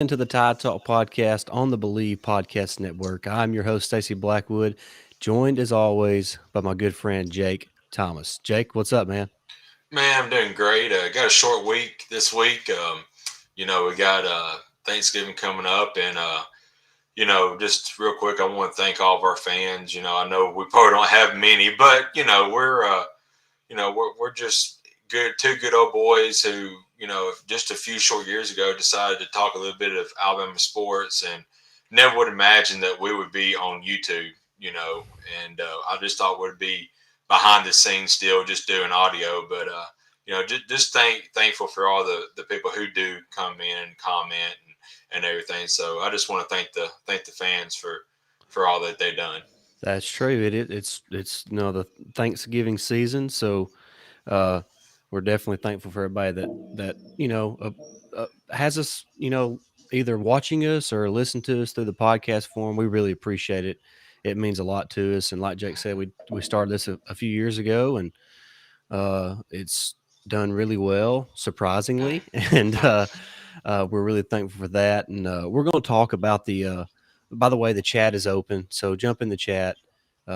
into the Tide Talk podcast on the Believe Podcast Network. I'm your host, Stacey Blackwood, joined as always by my good friend Jake Thomas. Jake, what's up, man? Man, I'm doing great. Got a short week this week. We got Thanksgiving coming up, and just real quick, I want to thank all of our fans. I know we probably don't have many, but we're just two good old boys who, just a few short years ago decided to talk a little bit of Alabama sports, and never would imagine that we would be on YouTube. And I just thought we'd be behind the scenes still, just doing audio, but just thankful for all the people who do come in and comment and everything. So I just want to thank the fans for all that they've done. That's true. It's the Thanksgiving season, so uh, we're definitely thankful for everybody that has us either watching us or listen to us through the podcast form. We really appreciate it. It means a lot to us, and like Jake said, we started this a few years ago, and it's done really well, surprisingly, and we're really thankful for that. And we're going to talk about the. By the way, the chat is open, so jump in the chat.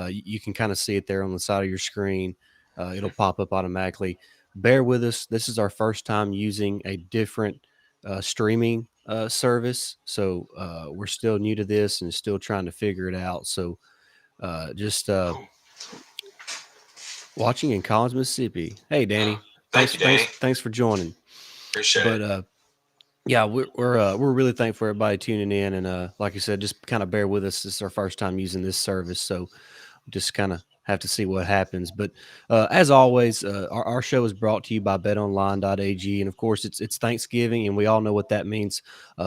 You can kind of see it there on the side of your screen. It'll pop up automatically. Bear with us. This is our first time using a different streaming service, so we're still new to this and still trying to figure it out. So just Cool. watching in Collins, Mississippi. Hey, Uh, Danny. Thank you, Danny. Thanks for joining. Appreciate it. But yeah, we're really thankful for everybody tuning in, and like I said, just kind of bear with us. This is our first time using this service, so just kind of have to see what happens. But as always, our show is brought to you by BetOnline.ag, and of course, it's Thanksgiving, and we all know what that means,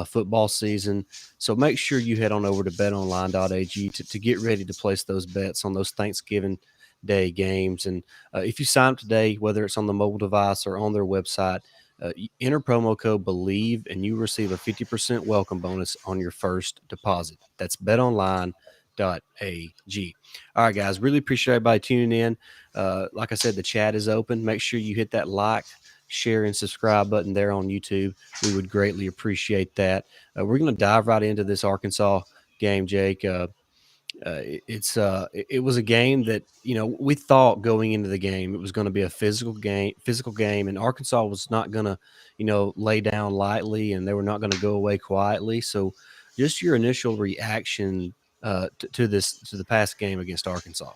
football season. So make sure you head on over to BetOnline.ag to get ready to place those bets on those Thanksgiving Day games. And if you sign up today, whether it's on the mobile device or on their website, enter promo code BELIEVE and you receive a 50% welcome bonus on your first deposit. That's betonline.ag. All right, guys, really appreciate everybody tuning in. Like I said, the chat is open. Make sure you hit that like, share, and subscribe button there on YouTube. We would greatly appreciate that. We're going to dive right into this Arkansas game, Jake. It was a game that we thought going into the game it was going to be a physical game, and Arkansas was not going to lay down lightly, and they were not going to go away quietly. So, just your initial reaction to the past game against Arkansas.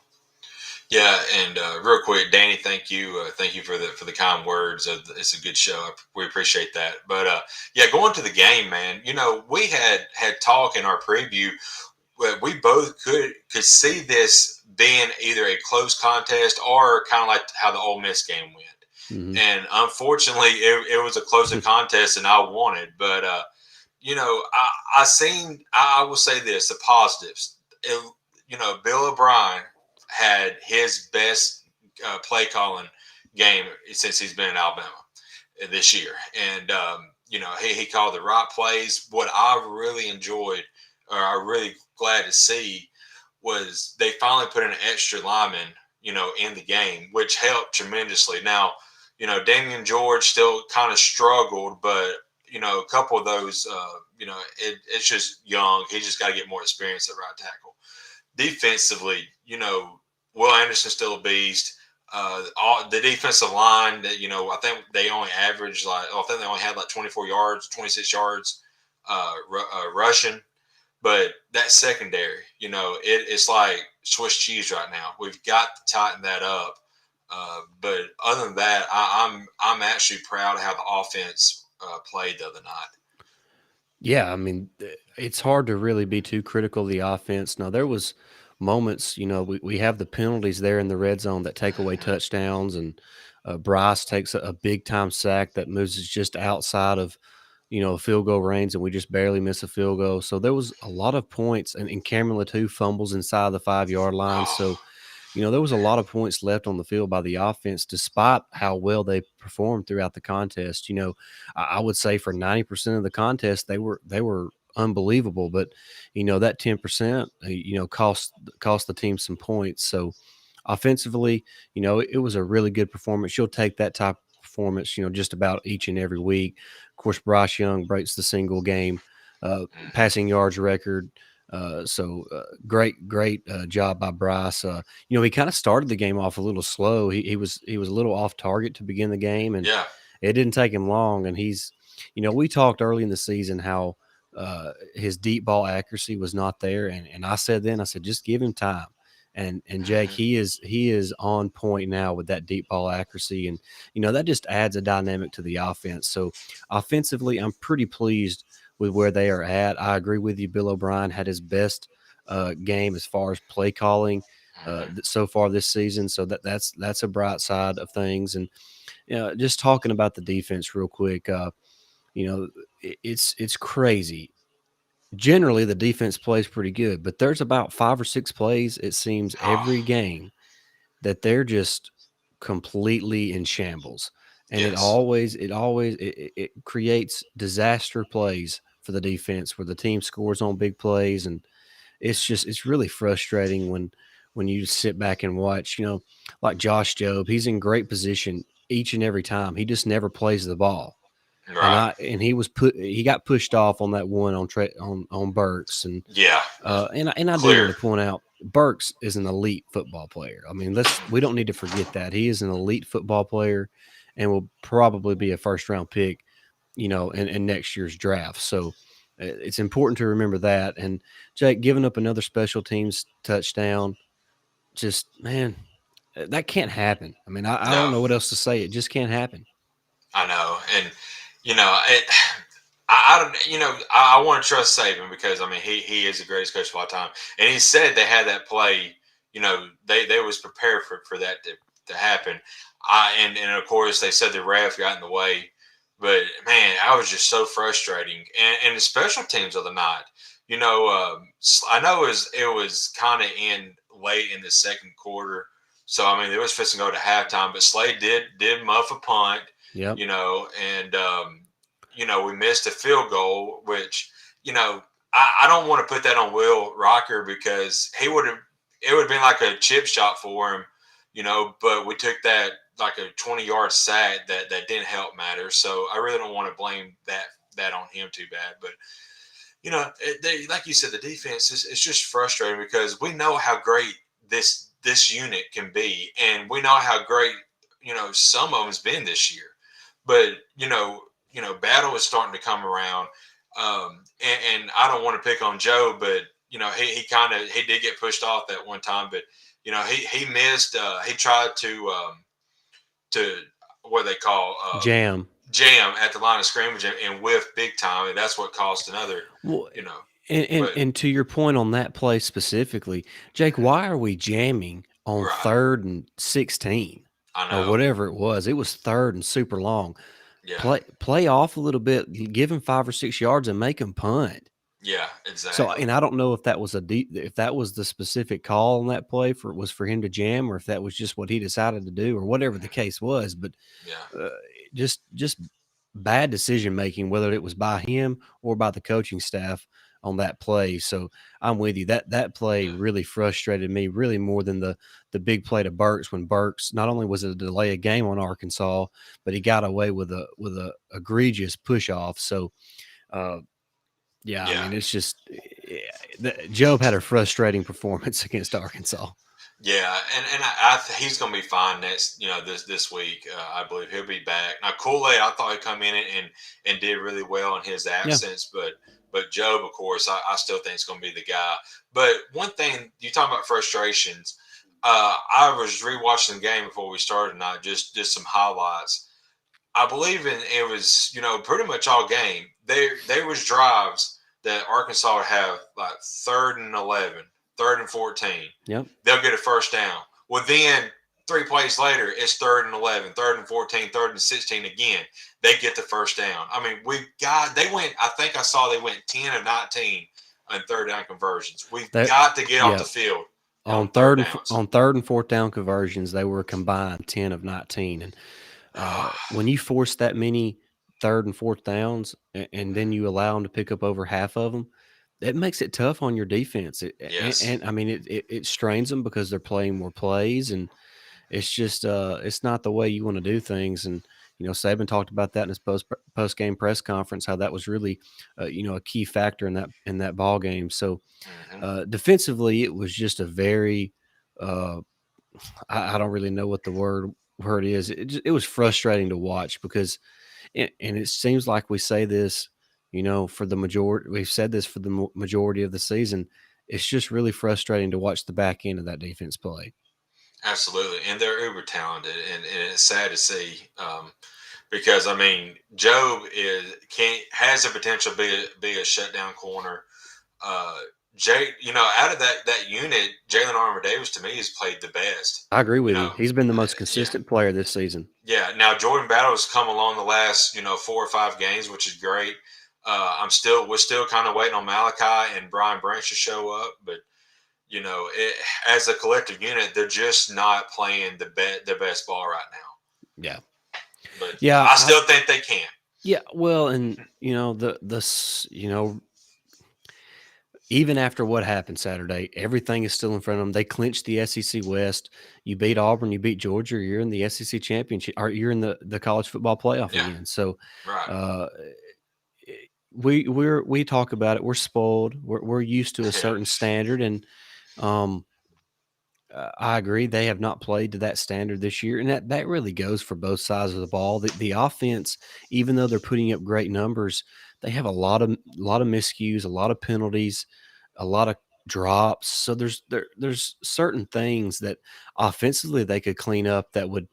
Yeah, and real quick, Danny, thank you for the kind words. It's a good show. We appreciate that. But yeah, going to the game, man. We had talk in our preview. We both could see this being either a close contest or kind of like how the Ole Miss game went. Mm-hmm. And unfortunately, it was a closer contest than I wanted. But I will say this: the positives. Bill O'Brien had his best play calling game since he's been in Alabama this year, and he called the right plays. What I really enjoyed, or I really glad to see, was they finally put an extra lineman, in the game, which helped tremendously. Now, Damian George still kind of struggled, but a couple of those, it's just young. He just got to get more experience at right tackle. Defensively, Will Anderson's still a beast. The defensive line that I think they only averaged I think they only had like 24 yards, 26 yards rushing. But that secondary, it's like Swiss cheese right now. We've got to tighten that up. But other than that, I'm actually proud of how the offense played the other night. Yeah, I mean, it's hard to really be too critical of the offense. Now, there was moments, we have the penalties there in the red zone that take away touchdowns, and Bryce takes a big time sack that moves us just outside of, field goal range, and we just barely miss a field goal. So there was a lot of points, and Cameron Latou fumbles inside the 5 yard line. So Oh, there was a lot of points left on the field by the offense, despite how well they performed throughout the contest. I would say for 90% of the contest, they were unbelievable. But that 10%, cost the team some points. So offensively, it was a really good performance. You'll take that type of performance, just about each and every week. Of course, Bryce Young breaks the single game passing yards record. Great job by Bryce. He kind of started the game off a little slow. He was a little off target to begin the game, and Yeah. it didn't take him long. And we talked early in the season how his deep ball accuracy was not there, and I said just give him time. And Jake, Hmm. he is on point now with that deep ball accuracy, and that just adds a dynamic to the offense. So offensively, I'm pretty pleased with where they are at. I agree with you. Bill O'Brien had his best game as far as play calling Hmm. so far this season. So that's a bright side of things. And just talking about the defense real quick, you know, it's crazy. Generally, the defense plays pretty good, but there's about 5 or 6 plays it seems Oh, every game that they're just completely in shambles, and it yes. always it always it creates disaster plays for the defense where the team scores on big plays, and it's really frustrating when you sit back and watch. Like Josh Jobe, he's in great position each and every time. He just never plays the ball, and Right. he got pushed off on that one on Burks, and Yeah. and I do want Clear. to point out Burks is an elite football player. I mean, we don't need to forget that he is an elite football player, and will probably be a first round pick, in next year's draft. So it's important to remember that. And Jake giving up another special teams touchdown, just man, that can't happen. I mean, I don't No, know what else to say. It just can't happen. I know, and it. I don't. I want to trust Saban because I mean he is the greatest coach of all time, and he said they had that play. They was prepared for that to happen. And of course they said the ref got in the way, but man, I was just so frustrating. And the special teams of the night. I know it was kind of in late in the second quarter, so I mean it was fixing to go to halftime, but Slade did muff a punt. Yep. And we missed a field goal, which I don't want to put that on Will Rocker because it would have been like a chip shot for him, but we took that like a 20-yard sack that didn't help matter. So I really don't want to blame that on him too bad, but like you said, the defense is it's just frustrating because we know how great this unit can be, and we know how great some of them's been this year. But battle is starting to come around, and I don't want to pick on Joe, but he did get pushed off that one time, but he missed. He tried to what they call Jam. jam at the line of scrimmage and whiff big time, and that's what caused another. Well, You know, and, and but and to your point on that play specifically, Jake, why are we jamming on right, 3rd and 16 I or know, whatever it was? It was third and super long. yeah, Play off a little bit, give him 5 or 6 yards, and make him punt. yeah, So, exactly, and I don't know if that was if that was the specific call on that play for him to jam, or if that was just what he decided to do, or whatever the case was. But yeah, uh, just bad decision making, whether it was by him or by the coaching staff on that play. So I'm with you. That play yeah, really frustrated me, really more than the big play to Burks, when Burks not only was it a delay of game on Arkansas, but he got away with a egregious push off. So uh, yeah, I yeah. mean it's just Job had a frustrating performance against Arkansas. Yeah, and he's going to be fine next. This week. I believe he'll be back. Now, Kool Aid, I thought he'd come in and did really well in his Yeah, absence, but Job, of course, I still think it's going to be the guy. But one thing you talk about frustrations. I was rewatching the game before we started, and I just some highlights. I believe it was pretty much all game. There was drives that Arkansas would have like 3rd and 11, 3rd and 14. yep. They'll get a first down. Well, then 3 plays later, it's 3rd and 11, 3rd and 14, 3rd and 16 again. They get the first down. I mean, they went. I think I saw they went 10 of 19 on third down conversions. We've That got to get off yeah. the field On on third third downs. on 3rd and 4th down conversions, they were combined 10 of 19, and when you force that many 3rd and 4th downs, and then you allow them to pick up over half of them, that makes it tough on your defense. And Yes. I mean, it strains them because they're playing more plays, and it's just it's not the way you want to do things. And Saban talked about that in his post game press conference, how that was really, a key factor in that ball game. So Hmm. defensively, it was just a very, uh, I don't really know what the word is. It was frustrating to watch because, and it seems like we say this, for the majority. We've said this for the majority of the season. It's just really frustrating to watch the back end of that defense play. Absolutely, and they're uber talented, and it's sad to see. Because I mean, Job is can has the potential to be a shutdown corner. Uh, Jay, out of that unit, Jalen Armour Davis to me has played the best. I agree You with you. know, He's been the most yeah, consistent player this season. yeah. Now Jordan Battle has come along the last 4 or 5 games, which is great. We're still kind of waiting on Malachi and Brian Branch to show up, but as a collective unit, they're just not playing the best ball right now. Yeah, But yeah, I still think they can. yeah. Well, and even after what happened Saturday, everything is still in front of them. They clinched the SEC West. You beat Auburn, you beat Georgia. You're in the SEC championship, or you're in the college football playoff Yeah, again. So, right. uh, we talk about it. We're spoiled. We're used to a Yeah, certain standard, and um, I agree. They have not played to that standard this year, and that really goes for both sides of the ball. The offense, even though they're putting up great numbers, they have a lot of miscues, a lot of penalties, a lot of drops. So there's certain things that offensively they could clean up that would,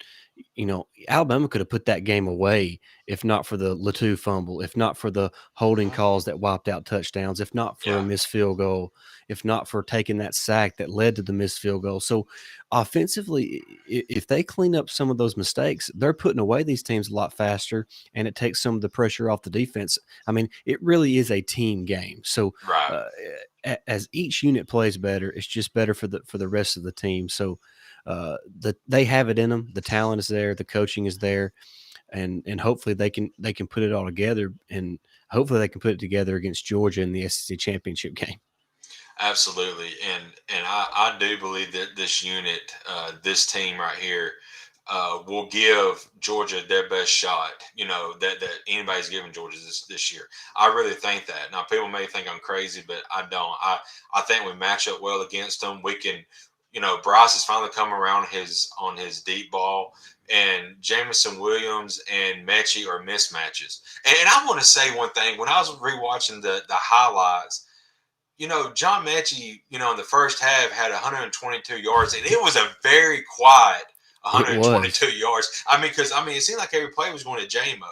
Alabama could have put that game away if not for the Latu fumble, if not for the holding mhm, calls that wiped out touchdowns, if not for a yeah, missed field goal, if not for taking that sack that led to the missed field goal. So offensively, if they clean up some of those mistakes, they're putting away these teams a lot faster, and it takes some of the pressure off the defense. I mean, it really is a team game. So right. uh, as each unit plays better, it's just better for the rest of the team. So they have it in them. The talent is there. The coaching is there, and hopefully they can put it all together, and hopefully they can put it together against Georgia in the SEC championship game. Absolutely, and I do believe that this unit, this team right here, will give Georgia their best shot. That anybody's given Georgia this year. I really think that. Now people may think I'm crazy, but I don't. I think we match up well against them. We can. Bryce has finally come around on his deep ball, and Jamison Williams and Mechie are mismatches. And I want to say one thing. When I was rewatching the highlights, John Mechie, in the first half had 122 yards, and it was a very quiet It was, 122 yards. It seemed like every play was going to JMO,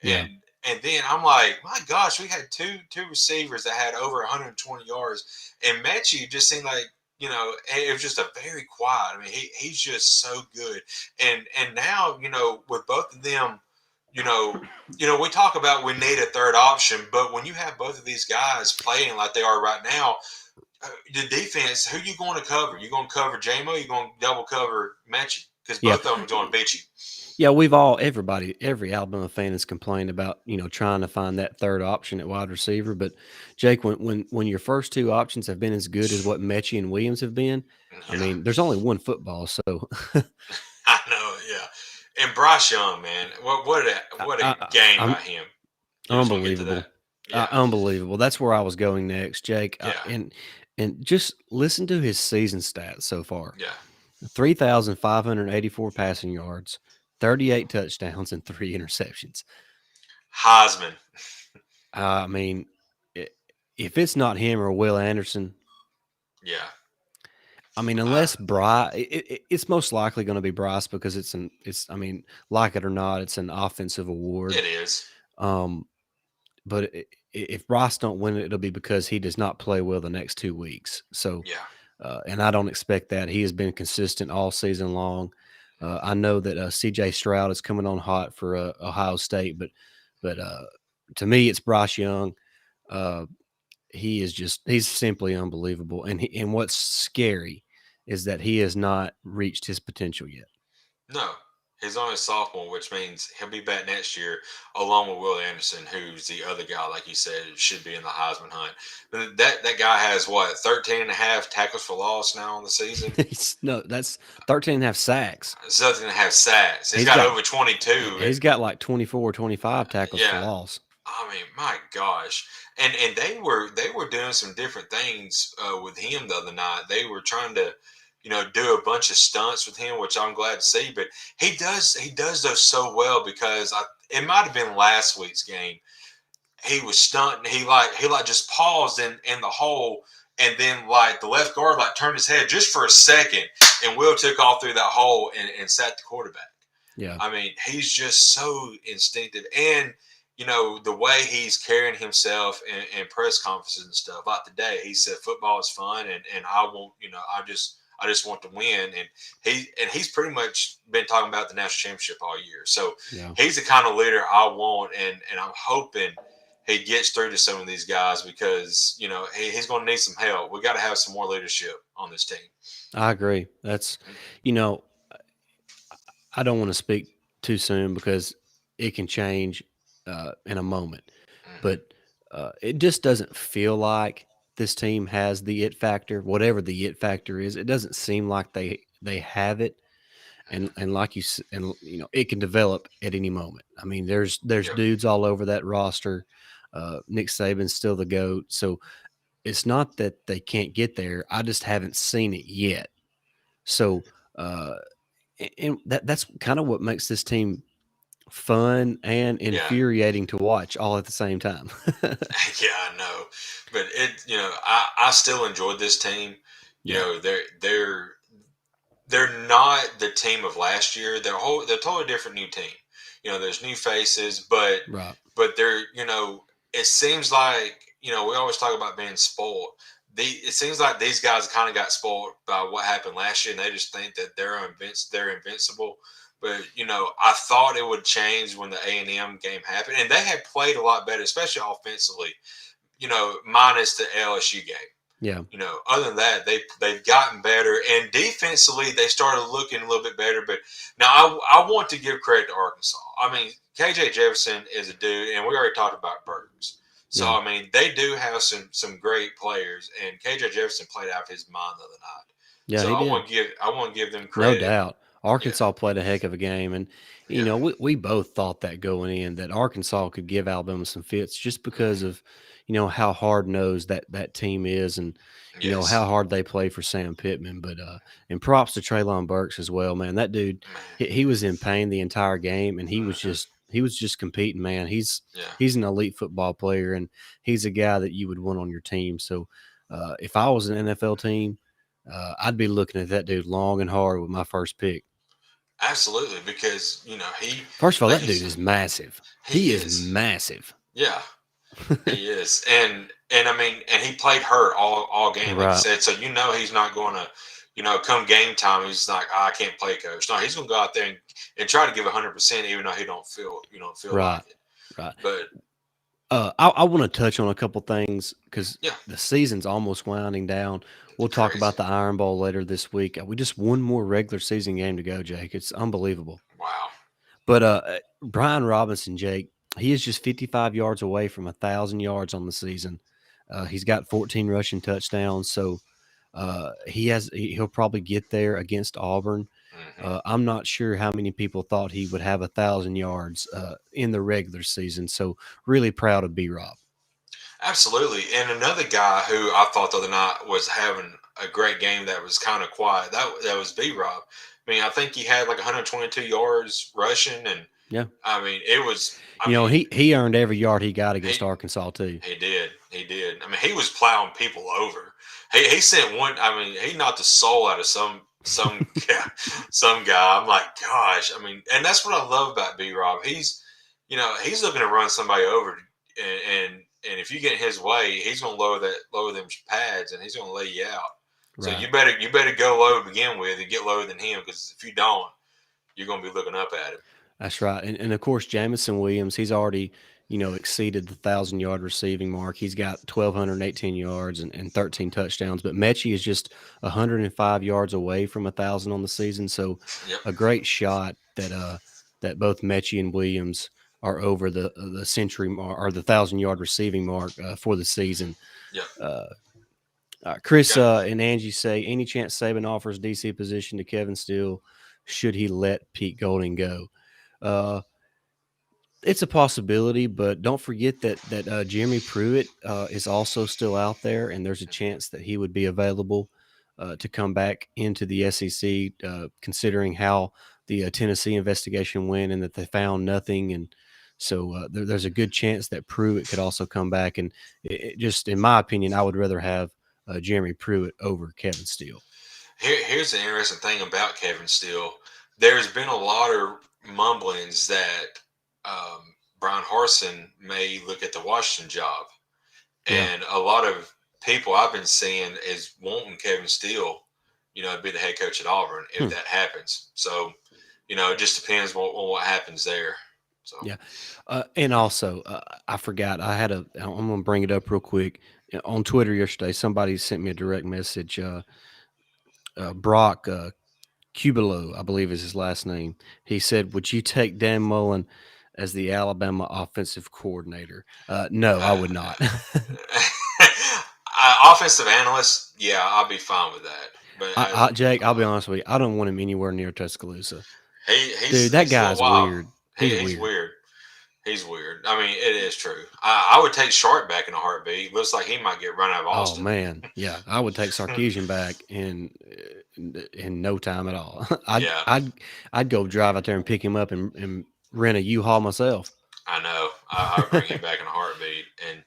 yeah, and then I'm like, my gosh, we had two receivers that had over 120 yards, and Mechie just seemed like it was just a very quiet. I mean, he's just so good, and now with both of them, you know, we talk about we need a third option, but when you have both of these guys playing like they are right now, the defense, who you going to cover? You going to cover JMO? You going to double cover Mechie? Because yeah. both of them are going to beat you. Yeah, every Alabama fan has complained about, trying to find that third option at wide receiver. But Jake, when your first two options have been as good as what Mechie and Williams have been, I Yeah, mean, there's only one football. So I know. Yeah, and Bryce Young, man, what a I, game by I'm him. You just want to get to that. unbelievable. Yeah, Unbelievable. That's where I was going next, Jake. yeah, And just listen to his season stats so far: yeah. 3,584 passing yards, 38 touchdowns, and 3 interceptions. Heisman. I mean, i- if it's not him or Will Anderson, Yeah, I mean, uh, unless Bryce, it's most likely going to be Bryce because I mean, like it or not, it's an offensive award. it is. Um, but if Bryce don't win it, it'll be because he does not play well the next 2 weeks. So, Yeah, and I don't expect that. He has been consistent all season long. I know that C.J. Stroud is coming on hot for Ohio State, but to me, it's Bryce Young. Uh, he's simply unbelievable, and what's scary is that he has not reached his potential yet. no. He's only a sophomore, which means he'll be back next year, along with Will Anderson, who's the other guy, like you said, should be in the Heisman hunt. But that guy has what 13 and a half tackles for loss now on the season. No, that's 13 and a half sacks. Something to have sacks. He's He's got got over 22. he's got like 24 or 25 tackles for Yeah, loss. I mean, my gosh, and they were doing some different things with him the other night. They were trying to, do a bunch of stunts with him, which I'm glad to see. But he does those so well because it might have been last week's game. He was stunting. He just paused in the hole, and then like the left guard like turned his head just for a second, and Will took off through that hole and sacked the quarterback. Yeah, I mean, he's just so instinctive. And, the way he's carrying himself in press conferences and stuff. Like today, he said football is fun and I won't, I just want to win. And he's pretty much been talking about the national championship all year. So yeah. he's the kind of leader I want, and I'm hoping he gets through to some of these guys because, he's going to need some help. We got to have some more leadership on this team. I agree. That's, you know, I don't want to speak too soon because it can change in a moment. Mm-hmm. But it just doesn't feel like this team has the it factor, whatever the it factor is. It doesn't seem like they have it, and like and it can develop at any moment. I mean, there's Yep. dudes all over that roster. Nick Saban's still the goat, so it's not that they can't get there. I just haven't seen it yet. So. And that's kind of what makes this team fun and Yeah. infuriating to watch all at the same time. Yeah, I know, but I still enjoyed this team. Yeah, They're not the team of last year. They're a totally different new team. There's new faces, but right. they're it seems like we always talk about being spoiled. It seems like these guys kind of got spoiled by what happened last year, and they just think that they're invincible. But I thought it would change when the A&M game happened, and they had played a lot better, especially offensively. Minus the LSU game. Yeah, Other than that, they've gotten better, and defensively they started looking a little bit better. But now I want to give credit to Arkansas. I mean, KJ Jefferson is a dude, and we already talked about Burks. So yeah, I mean, they do have some great players, and KJ Jefferson played out of his mind the other night. yeah. So He I did, want to give them no credit. doubt. Yeah, Arkansas played a heck of a game, and yeah, we both thought that going in that Arkansas could give Alabama some fits just because hmm of how hard nosed that team is, and how yes, hard they play for Sam Pittman. But and props to Traylon Burks as well, man. That dude, man, he was in pain the entire game, and hmm he was just competing, man. yeah. He's an elite football player, and he's a guy that you would want on your team. So if I was an NFL team, I'd be looking at that dude long and hard with my first pick. Absolutely, because First of all, like that you dude said, is massive. he He is is. massive. Yeah, he is, and I mean, and he played hurt all game, like you Right. said. So he's not going to, come game time, he's like, "Oh, I can't play, coach." No, he's going to go out there and try to give 100%, even though he don't feel Right. like it. Right. But I want to touch on a couple things because yeah, the season's almost winding down. We'll talk crazy. about the Iron Bowl later this week. We just one more regular season game to go, Jake. It's unbelievable. Wow. But Brian Robinson, Jake, he is just 55 yards away from 1,000 yards on the season. He's got 14 rushing touchdowns, so he'll probably get there against Auburn. hmm I'm not sure how many people thought he would have 1,000 yards in the regular season. So really proud of B Rob. Absolutely. And another guy who I thought the other night was having a great game that was kind of quiet. That was B Rob. I mean, I think he had like 122 yards rushing, and Yeah, I mean, it was. I mean, he earned every yard he got against he Arkansas too. he did. He did. I mean, he was plowing people over. He sent one. I mean, he knocked the soul out of some guy, some guy. I'm like, gosh. I mean, and that's what I love about B Rob. He's looking to run somebody over, and if you get in his way, he's going to lower them pads, and he's going to lay you out. So Right. you better go low to begin with and get lower than him, because if you don't, you're going to be looking up at him. That's right. And of course, Jamison Williams, he's already exceeded the 1,000 yard receiving mark. He's got 1,218 yards and 13 touchdowns. But Mechie is just 105 yards away from 1,000 on the season. So Yep. a great shot that both Mechie and Williams are over the century mark or the 1,000 yard receiving mark for the season. Yep. Uh, Chris Got and Angie say, any chance Saban offers DC position to Kevin Steele, should he let Pete Golding go? Uh, it's a possibility, but don't forget that Jeremy Pruitt is also still out there, and there's a chance that he would be available to come back into the SEC, considering how the Tennessee investigation went and that they found nothing. And so there's a good chance that Pruitt could also come back. And just in my opinion, I would rather have Jeremy Pruitt over Kevin Steele. Here's the interesting thing about Kevin Steele. There's been a lot of mumblings that Brian Harsin may look at the Washington job, Yeah. and a lot of people I've been seeing is wanting Kevin Steele, to be the head coach at Auburn if Hmm. that happens. So, it just depends on what happens there. So, Yeah. And also, I forgot, I'm going to bring it up real quick. On Twitter yesterday, somebody sent me a direct message. Brock Cubilo, I believe is his last name. He said, "Would you take Dan Mullen as the Alabama offensive coordinator?" No, I would not. offensive analyst, yeah, I'll be fine with that. But Jake, I'll be honest with you. I don't want him anywhere near Tuscaloosa. he's Dude, that he's a little guy's wild. weird. He's He's weird. weird. He's weird. I mean, it is true. I would take Sharp back in a heartbeat. Looks like he might get run out of Oh Austin. man, yeah, I would take Sarkeesian back in no time at all. I'd Yeah, I'd I'd go drive out there and pick him up and rent a U-Haul myself. I know. I would bring him back in a heartbeat. And,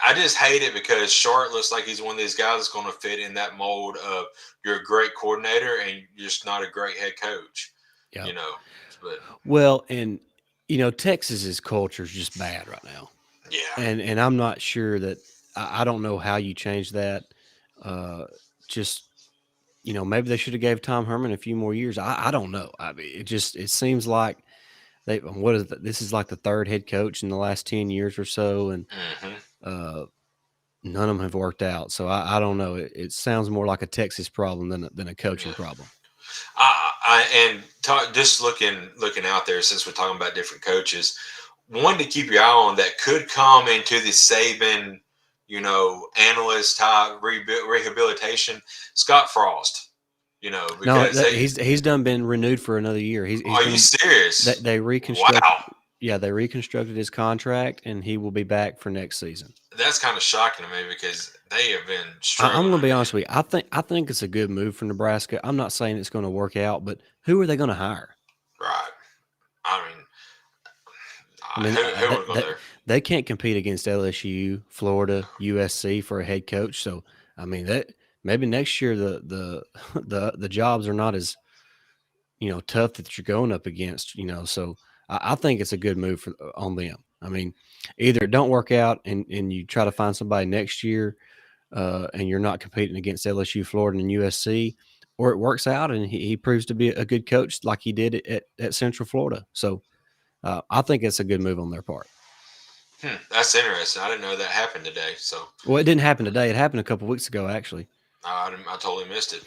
I just hate it because Sharp looks like he's one of these guys that's going to fit in that mold of you're a great coordinator and you're just not a great head coach, Yeah. you know. But, Well, and Texas's culture is just bad right now, yeah. and I'm not sure that I don't know how you change that. Uh, just maybe they should have gave Tom Herman a few more years. I don't know. I mean, it seems like this is like the third head coach in the last 10 years or so, and Hmm. uh, none of them have worked out. So I don't know. It sounds more like a Texas problem than a coaching Yeah. problem. And just looking out there, since we're talking about different coaches, one to keep your eye on that could come into the Saban, analyst type rehabilitation, Scott Frost. No, Because they he's done been renewed for another year. He's are you going to serious? they reconstruct. Wow, Yeah, they reconstructed his contract, and he will be back for next season. that's kind of shocking to me because they have been I'm going to struggling. be honest with you. I think it's a good move for Nebraska. I'm not saying it's going to work out, but who are they going to hire? Right. I mean, I mean, who would go there? they can't compete against LSU, Florida, USC for a head coach. So, I mean, that maybe next year the jobs are not as tough that you're going up against. So I think it's a good move on them. I mean, either it don't work out and you try to find somebody next year, and you're not competing against LSU, Florida, and USC, or it works out and he proves to be a good coach like he did at Central Florida. So I think it's a good move on their part. That's interesting. I didn't know that happened today. So Well, it didn't happen today. It happened a couple weeks ago, actually. I totally missed it.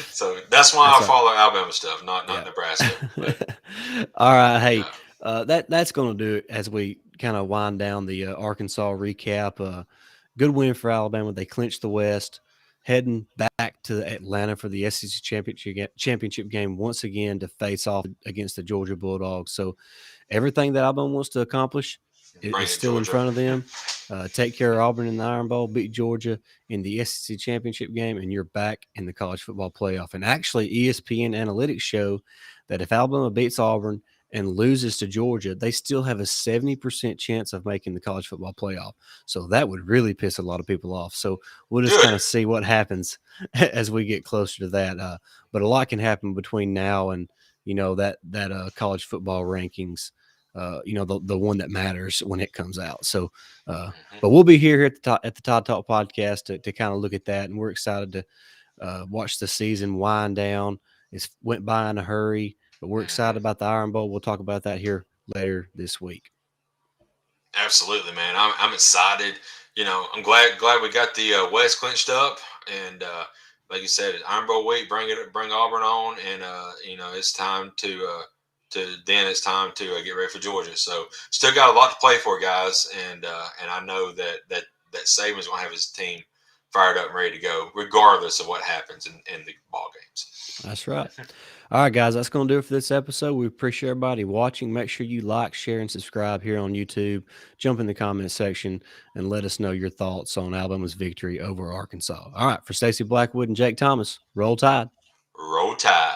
So that's why That's I all right. follow Alabama stuff, not Yeah. Nebraska. But All right. Hey, yeah, that's going to do it as we kind of wind down the Arkansas recap. Good win for Alabama. They clinched the West, heading back to Atlanta for the SEC championship game once again to face off against the Georgia Bulldogs. So everything that Alabama wants to accomplish bring is it, still in Georgia. front of them. Take care of Auburn in the Iron Bowl, beat Georgia in the SEC championship game, and you're back in the college football playoff. And actually, ESPN analytics show that if Alabama beats Auburn and loses to Georgia, they still have a 70% chance of making the college football playoff. So that would really piss a lot of people off. So we'll just Good. kind of see what happens as we get closer to that. But a lot can happen between now and that college football rankings. The one that matters when it comes out. So, Hmm. but we'll be here at the Todd Talk podcast to kind of look at that, and we're excited to watch the season wind down. It went by in a hurry, but we're excited Hmm. about the Iron Bowl. We'll talk about that here later this week. Absolutely, man. I'm excited. I'm glad we got the West clinched up, and like you said, Iron Bowl week, bring Auburn on, and it's time it's time to get ready for Georgia. So still got a lot to play for, guys, and I know that Saban's gonna have his team fired up and ready to go, regardless of what happens in the ball games. That's right. All right, guys, that's going to do it for this episode. We appreciate everybody watching. Make sure you like, share, and subscribe here on YouTube. Jump in the comment section and let us know your thoughts on Alabama's victory over Arkansas. All right, for Stacey Blackwood and Jake Thomas, roll tide. Roll Tide.